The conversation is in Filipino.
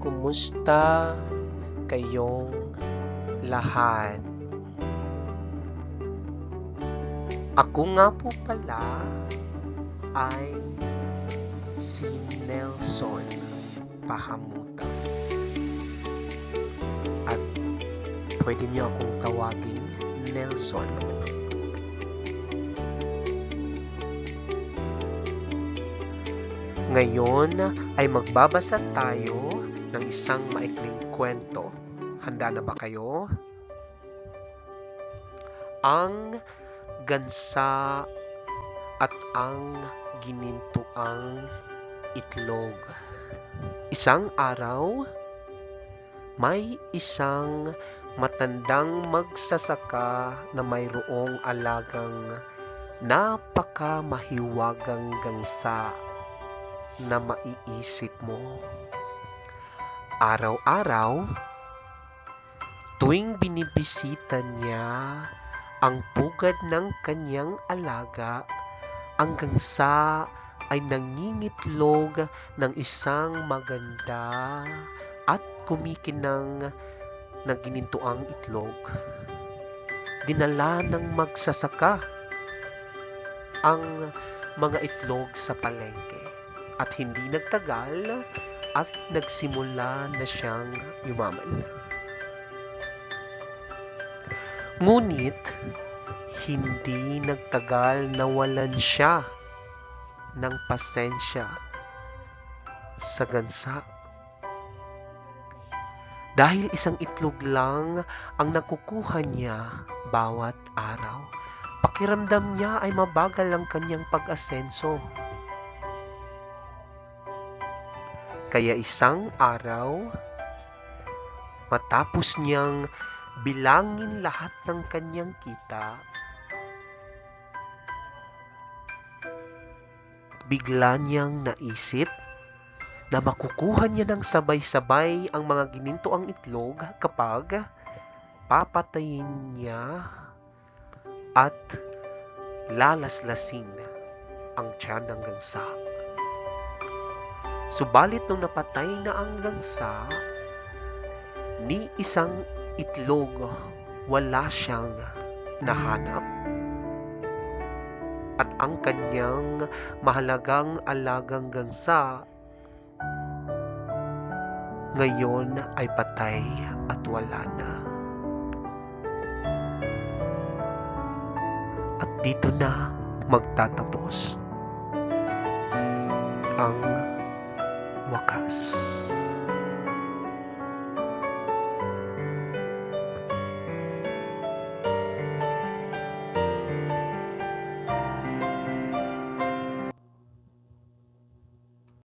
Kumusta kayong lahat? Ako nga po pala ay si Nelson Pahamuta. At pwede niyo akong tawaging Nelson. Ngayon ay magbabasa tayo ng isang maikling kwento. Handa na ba kayo? Ang gansa at ang ginintuang itlog. Isang araw, may isang matandang magsasaka na mayroong alagang napakamahiwagang gansa na maiisip mo. Araw-araw, tuwing binibisita niya ang pugad ng kanyang alaga, ang gansa ay nangingitlog ng isang maganda at kumikinang na ginintuang itlog. Dinala ng magsasaka ang mga itlog sa palengke at hindi nagtagal at nagsimula na siyang yumaman. Ngunit, hindi nagtagal nawalan siya ng pasensya sa gansa. Dahil isang itlog lang ang nakukuha niya bawat araw, pakiramdam niya ay mabagal ang kanyang pag-asenso. Kaya isang araw, matapos niyang bilangin lahat ng kanyang kita, bigla niyang naisip na makukuha niya ng sabay-sabay ang mga ginintuang itlog kapag papatayin niya at lalaslasin ang tiyan ng gansa. Subalit nung napatay na ang gansa, ni isang itlog wala siyang nahanap. At ang kanyang mahalagang alagang gansa ngayon ay patay at wala na. At dito na magtatapos ang wakas.